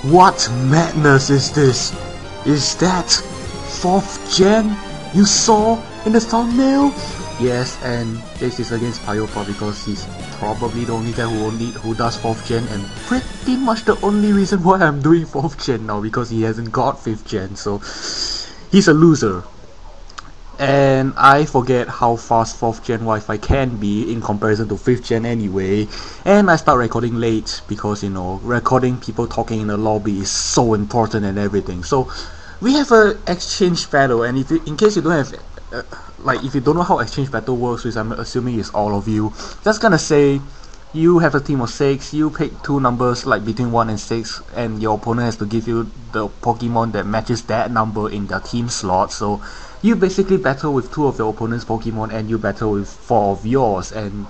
What madness is this? Is that 4th gen you saw in the thumbnail? Yes, and this is against Paiopa because he's probably the only guy who does 4th gen, and pretty much the only reason why I'm doing 4th gen now, because he hasn't got 5th gen, so he's a loser. And I forget how fast 4th gen Wi-Fi can be in comparison to 5th gen anyway, and I start recording late because, you know, recording people talking in the lobby is so important and everything. So we have a exchange battle, and if you, in case you don't have if you don't know how exchange battle works, which I'm assuming is all of you, just gonna say you have a team of 6, you pick 2 numbers like between 1 and 6, and your opponent has to give you the Pokemon that matches that number in their team slot. So you basically battle with 2 of your opponent's Pokemon and you battle with 4 of yours. And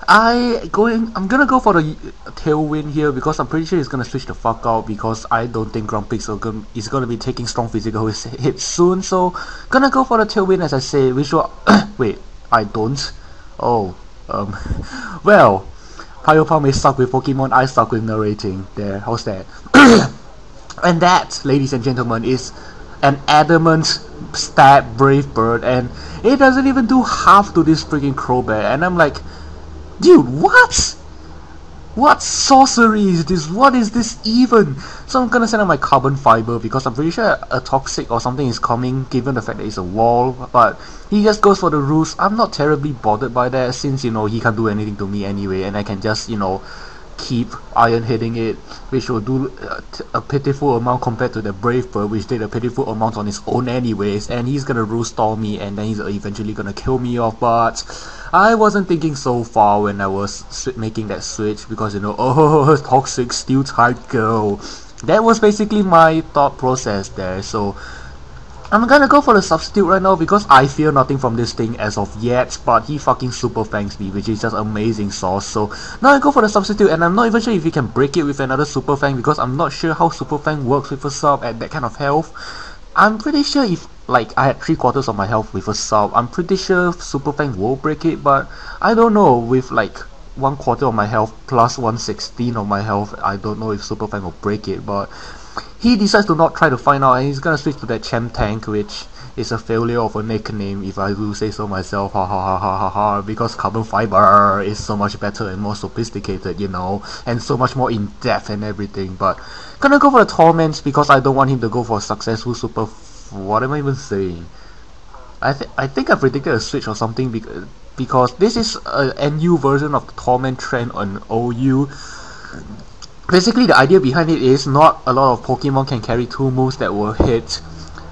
I'm gonna go for the Tailwind here because I'm pretty sure he's gonna switch the fuck out, because I don't think Grumpix is gonna be taking strong physical hits soon. So gonna go for the Tailwind, as I say, which will wait, I don't. Oh, well, Paiopa may suck with Pokemon, I suck with narrating. There, how's that? And that, ladies and gentlemen, is an adamant stab Brave Bird, and it doesn't even do half to this freaking Crowbat. And I'm like, dude, what? What sorcery is this? What is this even? So I'm gonna send out my Carbon Fiber because I'm pretty sure a Toxic or something is coming, given the fact that it's a wall. But he just goes for the Roost. I'm not terribly bothered by that, since, you know, he can't do anything to me anyway, and I can just, you know, keep Iron hitting it, which will do a pitiful amount compared to the Brave Bird, which did a pitiful amount on its own anyways. And he's gonna Roost Stall me, and then he's eventually gonna kill me off. But I wasn't thinking so far when I was making that switch, because, you know, oh, Toxic Steel type girl. That was basically my thought process there. So I'm gonna go for the substitute right now because I fear nothing from this thing as of yet, but he fucking super fangs me, which is just amazing sauce. So now I go for the substitute, and I'm not even sure if he can break it with another super fang, because I'm not sure how super fang works with a sub at that kind of health. I'm pretty sure if, like, I had 3/4 of my health with a sub, I'm pretty sure super fang will break it, but I don't know, with like 1/4 of my health plus 1/16 of my health, I don't know if super fang will break it. But he decides to not try to find out, and he's gonna switch to that Champ Tank, which is a failure of a nickname, if I do say so myself, ha ha ha ha ha ha, because Carbon Fiber is so much better and more sophisticated, you know, and so much more in depth and everything. But gonna go for the Torments because I don't want him to go for a successful super. What am I even saying? I think I predicted a switch or something, because this is an NU version of the Torment trend on OU. Basically, the idea behind it is not a lot of Pokemon can carry 2 moves that will hit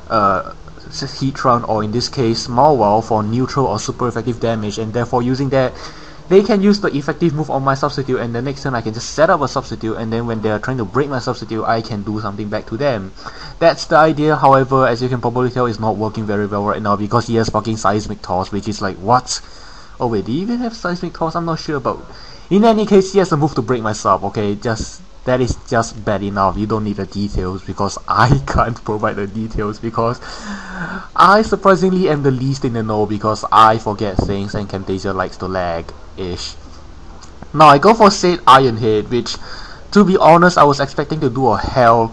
Heatran, or in this case Mawile, for neutral or super effective damage, and therefore using that they can use the effective move on my substitute, and the next turn I can just set up a substitute, and then when they are trying to break my substitute, I can do something back to them. That's the idea. However, as you can probably tell, it's not working very well right now because he has fucking Seismic Toss, which is like, what? Oh wait, do you even have Seismic Toss? I'm not sure about. In any case, he has a move to break my sub. Okay, that is just bad enough. You don't need the details, because I can't provide the details, because I surprisingly am the least in the know, because I forget things and Camtasia likes to lag-ish. Now I go for said Iron Head, which, to be honest, I was expecting to do a hell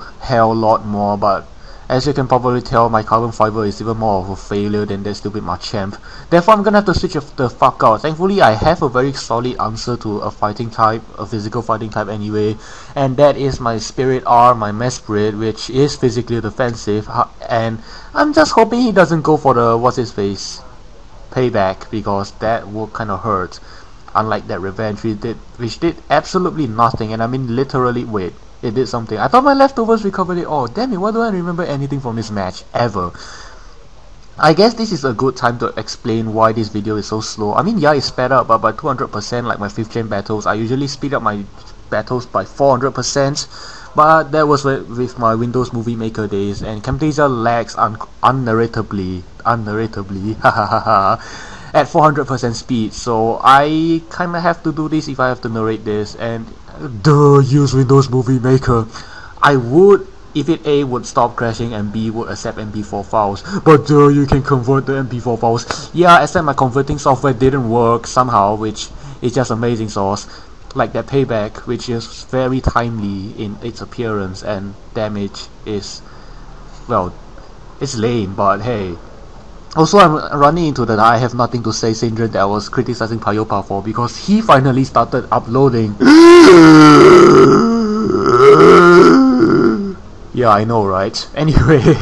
lot more, but as you can probably tell, my Carbon Fiber is even more of a failure than that stupid Machamp. Therefore, I'm gonna have to switch the fuck out. Thankfully, I have a very solid answer to a fighting type, a physical fighting type anyway, and that is my Spirit R, my Mesprit, which is physically defensive, and I'm just hoping he doesn't go for the, what's his face, Payback, because that would kind of hurt. Unlike that Revenge, which did absolutely nothing, and I mean literally, wait, it did something. I thought my leftovers recovered it all. Damn it, why don't I remember anything from this match ever? I guess this is a good time to explain why this video is so slow. I mean, yeah, it's sped up, but by 200%, like my 5th gen battles. I usually speed up my battles by 400%, but that was with my Windows Movie Maker days, and Camtasia lags unnarratably, at 400% speed, so I kinda have to do this if I have to narrate this, and use Windows Movie Maker. I would, if it A would stop crashing and B would accept MP4 files, but you can convert the MP4 files. Yeah, except my converting software didn't work somehow, which is just amazing sauce. like that payback, which is very timely in its appearance, and damage is, well, it's lame, but hey. Also, I'm running into that I have nothing to say syndrome that I was criticizing Paiopa for, because he finally started uploading. Yeah, I know, right? Anyway,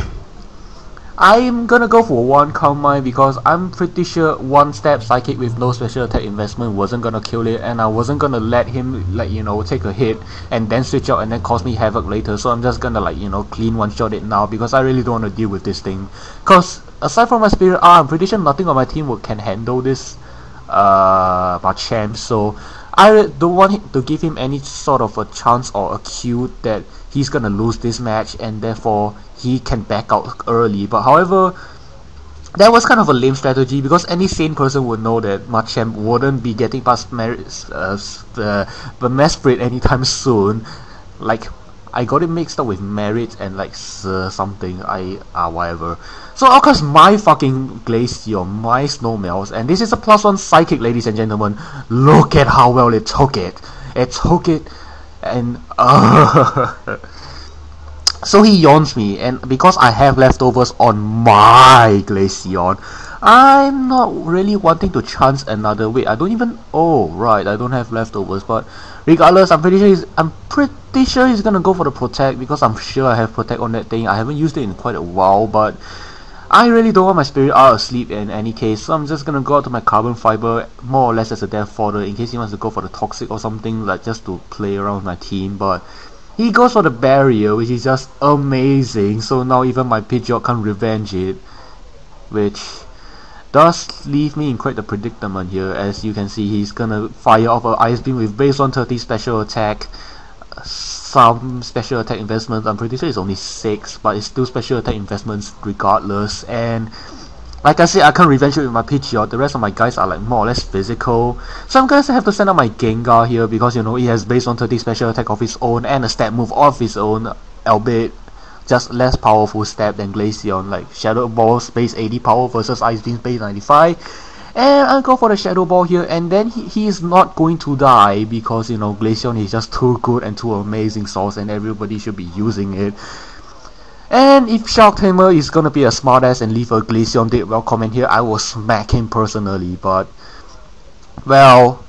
I'm gonna go for one calm mind because I'm pretty sure one step psychic with no special attack investment wasn't gonna kill it, and I wasn't gonna let him, like, you know, take a hit and then switch out and then cause me havoc later. So I'm just gonna, like, you know, clean one shot it now because I really don't want to deal with this thing. Cause aside from my spirit I'm pretty sure nothing on my team can handle this Machamp, so I don't want to give him any sort of a chance or a cue that he's gonna lose this match, and therefore he can back out early. But however, that was kind of a lame strategy because any sane person would know that Machamp wouldn't be getting past the Mesprit anytime soon. Like, I got it mixed up with Merit and like something, whatever. So of course my fucking Glaceon, my Snowmelts, and this is a +1 Psychic, ladies and gentlemen. Look at how well it took it. It took it, and so he yawns me, and because I have leftovers on my Glaceon, I'm not really wanting to chance another. Wait, I don't even. Oh right, I don't have leftovers. But regardless, I'm pretty sure he's gonna go for the Protect because I'm sure I have Protect on that thing. I haven't used it in quite a while, but I really don't want my Spirit out asleep in any case. So I'm just gonna go out to my Carbon Fiber more or less as a death fodder in case he wants to go for the Toxic or something, like just to play around with my team. But he goes for the Barrier, which is just amazing. So now even my Pidgeot can't revenge it, which does leave me in quite a predicament here. As you can see, he's gonna fire off an Ice Beam with base 130 special attack, some special attack investments. I'm pretty sure it's only 6, but it's still special attack investments regardless. And like I said, I can't revenge it with my Pidgeot. The rest of my guys are like more or less physical, so I'm gonna have to send out my Gengar here because, you know, he has base 130 special attack of his own and a stab move of his own, albeit just less powerful stab than Glaceon, like Shadow Ball base 80 power versus Ice Beam base 95. And I'll go for the Shadow Ball here, and then he is not going to die because, you know, Glaceon is just too good and too amazing source, and everybody should be using it. And if Shock Tamer is gonna be a smartass and leave a Glaceon dead well comment here, I will smack him personally. But well,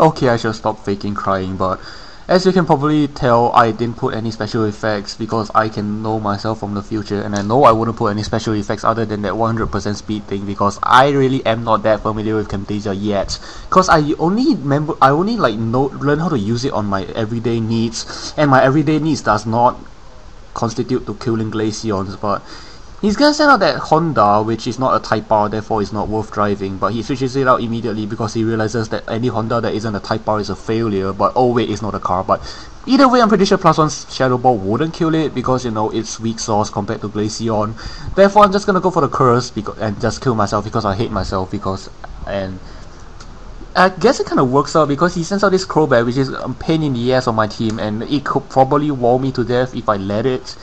okay, I should stop faking crying. But as you can probably tell, I didn't put any special effects because I can know myself from the future, and I know I wouldn't put any special effects other than that 100% speed thing because I really am not that familiar with Camtasia yet. Because I only learn how to use it on my everyday needs, and my everyday needs does not constitute to killing Glaceons. But he's gonna send out that Honda, which is not a Type R, therefore is not worth driving, but he switches it out immediately because he realizes that any Honda that isn't a Type R is a failure. But oh wait, it's not a car. But either way, I'm pretty sure +1 Shadow Ball wouldn't kill it because, you know, it's weak sauce compared to Glaceon. Therefore, I'm just gonna go for the Curse and just kill myself because I hate myself. And I guess it kind of works out because he sends out this Crobat, which is a pain in the ass on my team, and it could probably wall me to death if I let it.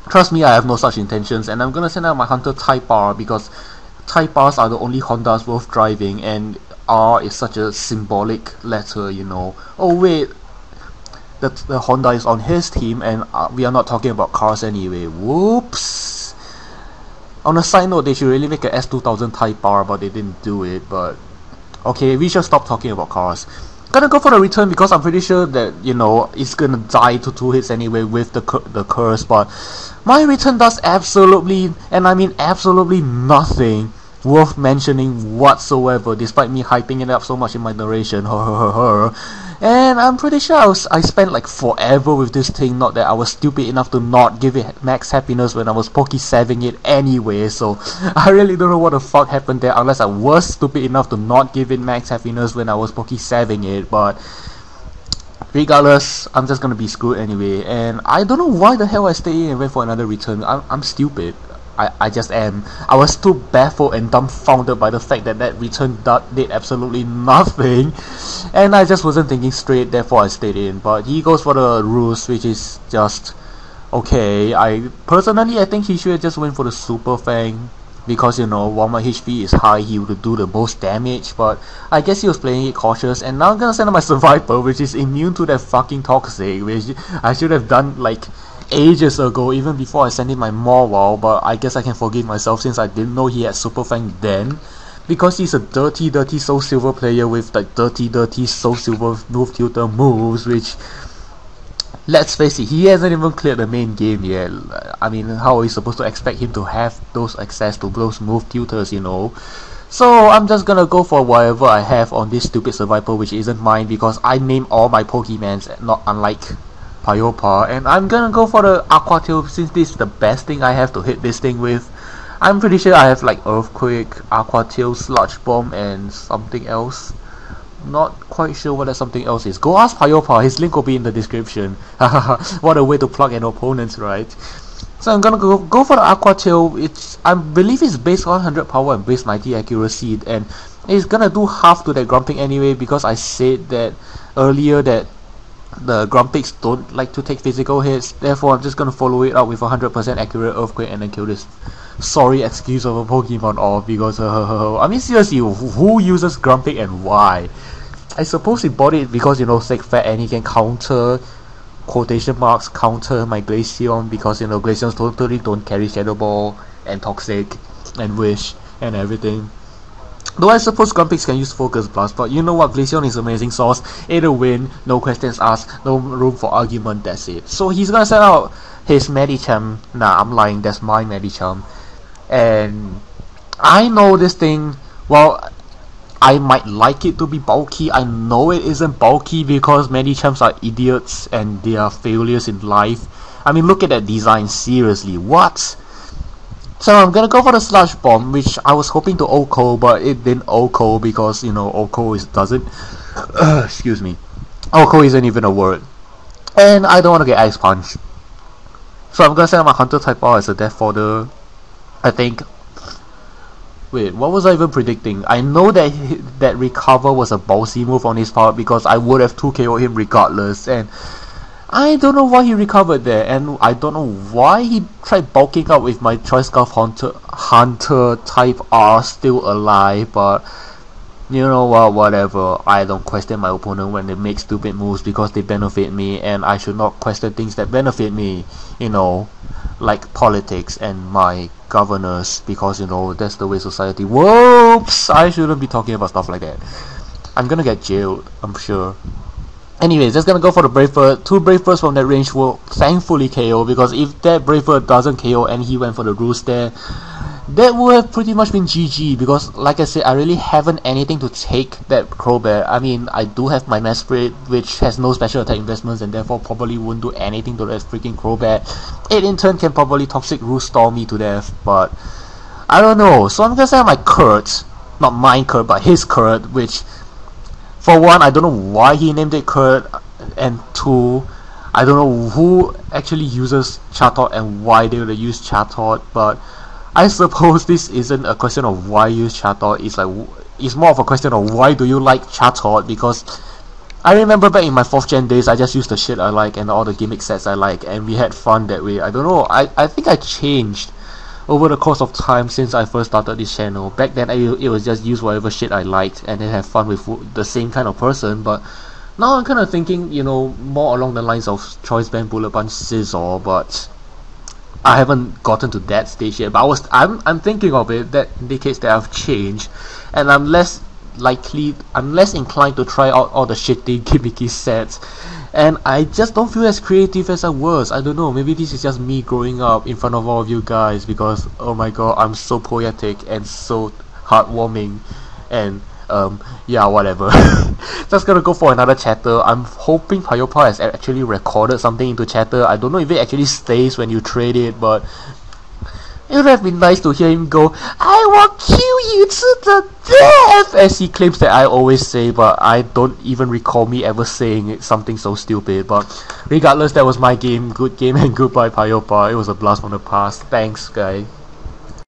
Trust me, I have no such intentions, and I'm gonna send out my Hunter Type R because Type Rs are the only Hondas worth driving, and R is such a symbolic letter, you know. Oh wait, the Honda is on his team, and we are not talking about cars anyway. Whoops. On a side note, they should really make a S2000 Type R, but they didn't do it. But okay, we should stop talking about cars. Gonna go for the return because I'm pretty sure that, you know, it's gonna die to 2 hits anyway with the curse. But my return does absolutely, and I mean absolutely, nothing worth mentioning whatsoever, despite me hyping it up so much in my narration. And I'm pretty sure I spent like forever with this thing, not that I was stupid enough to not give it max happiness when I was Poke-saving it anyway. So I really don't know what the fuck happened there, unless I was stupid enough to not give it max happiness when I was Poke-saving it. But regardless, I'm just gonna be screwed anyway, and I don't know why the hell I stayed in and went for another return. I'm stupid. I just am. I was too baffled and dumbfounded by the fact that that return did absolutely nothing, and I just wasn't thinking straight, therefore I stayed in. But he goes for the ruse, which is just okay. I think he should just went for the Super Fang, because you know, while my HP is high, he would do the most damage, but I guess he was playing it cautious. And now I'm gonna send out my Survivor, which is immune to that fucking Toxic, which I should have done like ages ago, even before I sent in my Morwal, but I guess I can forgive myself since I didn't know he had Super Fang then, because he's a dirty Soul Silver player with like dirty Soul Silver move tutor moves, which, let's face it, he hasn't even cleared the main game yet. I mean, how are we supposed to expect him to have those access to those move tutors, you know? So I'm just gonna go for whatever I have on this stupid Survivor, which isn't mine, because I name all my Pokemans, not unlike Paiopa, and I'm gonna go for the Aqua Tail since this is the best thing I have to hit this thing with. I'm pretty sure I have like Earthquake, Aqua Tail, Sludge Bomb, and something else. Not quite sure what that something else is. Go ask Paiopa, his link will be in the description. What a way to plug an opponent, right? So I'm gonna go for the Aqua Tail. I believe it's base 100 power and base 90 accuracy, and it's gonna do half to that Grumpig anyway, because I said that earlier that the Grumpigs don't like to take physical hits. Therefore I'm just gonna follow it up with 100% accurate Earthquake and then kill this sorry excuse of a Pokemon off, because I mean, seriously, who uses Grumpig and why? I suppose he bought it because, you know, sick fat and he can counter, quotation marks, counter my Glaceon, because, you know, Glaceons totally don't carry Shadow Ball and Toxic and Wish and everything. Though I suppose Grumpigs can use Focus Blast, but you know what, Glaceon is amazing sauce. It'll win, no questions asked, no room for argument, that's it. So he's gonna send out his Medicham. Nah, I'm lying, that's my Medicham. And I know this thing, well, I might like it to be bulky. I know it isn't bulky because Medichams are idiots and they are failures in life. I mean, look at that design, seriously, what? So I'm gonna go for the Sludge Bomb, which I was hoping to OHKO, but it didn't OHKO because, you know, OHKO doesn't excuse me, OHKO isn't even a word, and I don't want to get Ice Punch. So I'm gonna send out my Hunter type R as a death fodder, I think. Wait, what was I even predicting? I know that Recover was a ballsy move on his part, because I would have 2KO'd him regardless, and I don't know why he recovered there, and I don't know why he tried bulking up with my Choice Scarf Hunter type R still alive, but you know what, whatever. I don't question my opponent when they make stupid moves because they benefit me, and I should not question things that benefit me, you know, like politics and my governors, because, you know, that's the way society works. I shouldn't be talking about stuff like that. I'm gonna get jailed, I'm sure. Anyways, just gonna go for the Brave Bird. 2 Brave Birds from that range will thankfully KO, because if that Brave Bird doesn't KO and he went for the Roost there, that would have pretty much been GG, because like I said, I really haven't anything to take that Crowbat. I mean, I do have my Mesprit, which has no special attack investments and therefore probably wouldn't do anything to that freaking Crowbat. It in turn can probably Toxic Roost Storm me to death, but I don't know. So I'm gonna say my Kurt, not mine Kurt, but his Kurt, which, for one, I don't know why he named it Kurt, and 2, I don't know who actually uses Chatot and why they would use Chatot, but I suppose this isn't a question of why use Chatot, it's more of a question of why do you like Chatot, because I remember back in my 4th gen days, I just used the shit I like and all the gimmick sets I like, and we had fun that way. I don't know, I think I changed over the course of time since I first started this channel. Back then it was just use whatever shit I liked and then have fun with the same kind of person, but now I'm kind of thinking, you know, more along the lines of Choice Band, Bullet Punch, Scizor, but I haven't gotten to that stage yet. But I'm thinking of it. That indicates that I've changed, and I'm less inclined to try out all the shitty gimmicky sets, and I just don't feel as creative as I was. I don't know, maybe this is just me growing up in front of all of you guys, because oh my god, I'm so poetic and so heartwarming, and yeah, whatever. Just gonna go for another chatter. I'm hoping Paiopa has actually recorded something into chatter. I don't know if it actually stays when you trade it, but It would have been nice to hear him go, "I will kill you to the death," as he claims that I always say, but I don't even recall me ever saying it, something so stupid. But regardless, that was my game. Good game and goodbye, Paiopa. It was a blast from the past. Thanks, guy.